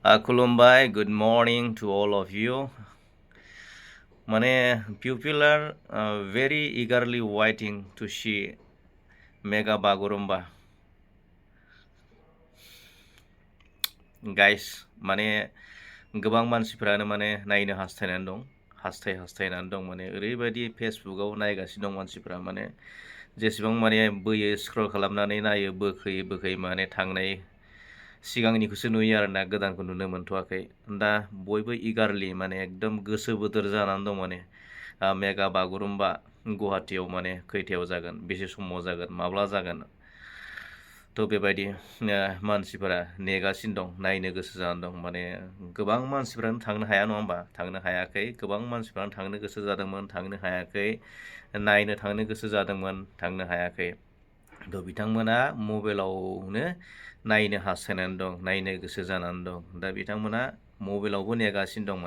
Kulumbai, good morning to all of you. People are very eagerly waiting to see Mega Bagurumba. Guys, गोबां मानसिफ्रानो नायनो हास्थायनानै दं ओरैबायदि फेसबुकआव नायगासिनो दं मानसिफ्रा जेसेबां बोयो स्क्रल खालामनानै नायो बोखोयै थांनाय सिगांनिखौसो नुयो आरोना गोदानखौ नुनो मोनथ'वाखै दा बयबो इगारलि एकदम गोसो बोदोर जानानै दं मेगा बागुरुम्बा गुवाहाटियाव खैथायाव जागोन बेसे समाव जागोन माब्ला जागोन थ' बेबायदि मानसिफोरा नेगासिनो दं नायनो गोसो जानानै दं गोबां मानसिफ्रानो थांनो हाया नङा होमबा थांनो हायाखै गोबां मानसिफ्रानो थांनो गोसो जादोंमोन थांनो हायाखै नायनो थांनो गोसो जादोंमोन थांनो हायाखै थ' बिथांमोना मबाइलावनो नायनो हास्थायनानै दं नायनो गोसो जानानै दं दा बिथांमोना मबाइलावबो नेगासिनो दं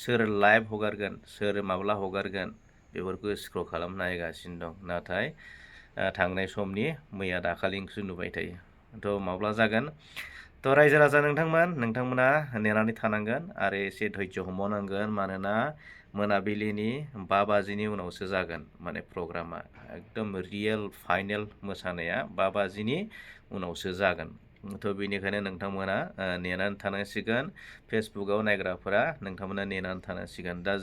सोर लाइभ हगारगोन सोर माब्ला हगारगोन बेफोरखौ स्क्रल खालाम नायगासिनो दं नाथाय थांनाय समनि मैया दाखालिसो नुबाय थायो थ' माब्ला जागोन थ' रायजो राजा नोंथांमोना नेनानै थानांगोन आरो एसे धैर्य हमबावनांगोन मानोना मोनाबिलिनि 5 बाजिनि उनावसो जागोन प्रग्रामा एकदम रियेल फाइनेल मोसानाया 5 बाजिनि उनावसो जागोन थ' बेनिखायनो नोंथांमोना नेनानै थानांसिगोन फेसबुकआव नायग्राफोरा नोंथांमोना नेनानै थानांसिगोन दा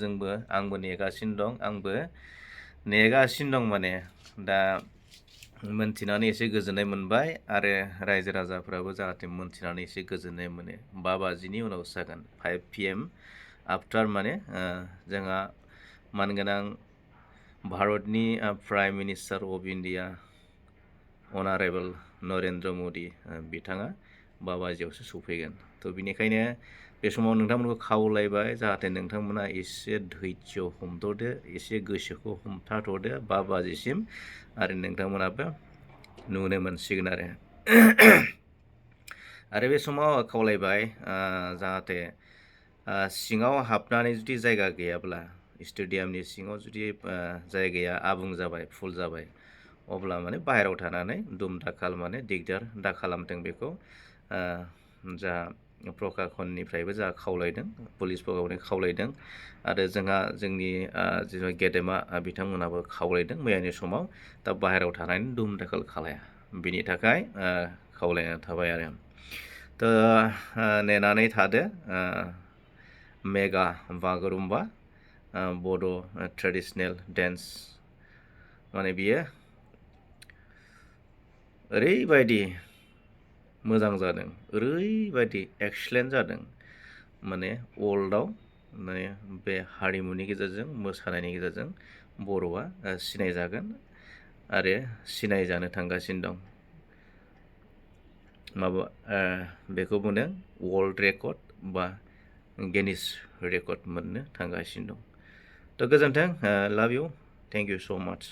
आंबो नेगासिनो दं दा मोनथिनानै एसे गोजोननाय मोनबाय आरो रायजो राजाफ्राबो जाहाथे मोनथिनानै एसे गोजोननाय मोनो 5 बाजिनि उनावसो जागोन 5 PM आफ्टार जोंहा मानगोनां भारतनि prime minister of India honourable Narendra Modi बिथाङा 5 बाजियावसो सफैगोन थ' बिनिखायनो बे समाव नोंथांमोनखौ खावलायबाय जाहाथे नोंथांमोना एसे धैर्य हमथ'दो एसे गोसोखौ हमथाथ'दो 5 बाजिसिम आरो नोंथांमोनाबो नुनो मोनसिगोन आरो बे समाव खावलायबाय जाहाथे सिङाव हाबनानै जुदि जायगा गैयाब्ला स्टेडियामनि सिङाव जुदि जायगाया आबुं जाबाय फुल जाबाय अब्ला बाहेरायाव थानानै दुम दाखाल दिगदार दा खालामथों बेखौ जा प्रखाखननिफ्रायबो जा खावलायदों पुलिस प्रखाखननि खावलायदों आरो जोंनि गेदेमा बिथांमोनाबो खावलायदों मैयानि समाव दा बाहेरायाव थानानै दुम दाखाल खालाया बिनि थाखाय खावलायनाय थाबाय आरो थ' नेनानै थादो मेगा बागुरुम्बा बड' ट्रेडिसनेल डेन्स बियो ओरैबायदि मोजां जादों ओरैबायदि एक्सेलेन्ट जादों वर्ल्डआव बे हारिमुनि गेजेरजों मोसानायनि गेजेरजों बर'आ सिनायजागोन आरो सिनायजानो थांगासिनो दं बेखौ बुंदों वर्ल्ड रेकर्ड बा गिनिस रेकर्ड मोननो थांगासिनो दं थ' गोजोन्थों लाभ इउ थेंक इउ स' माच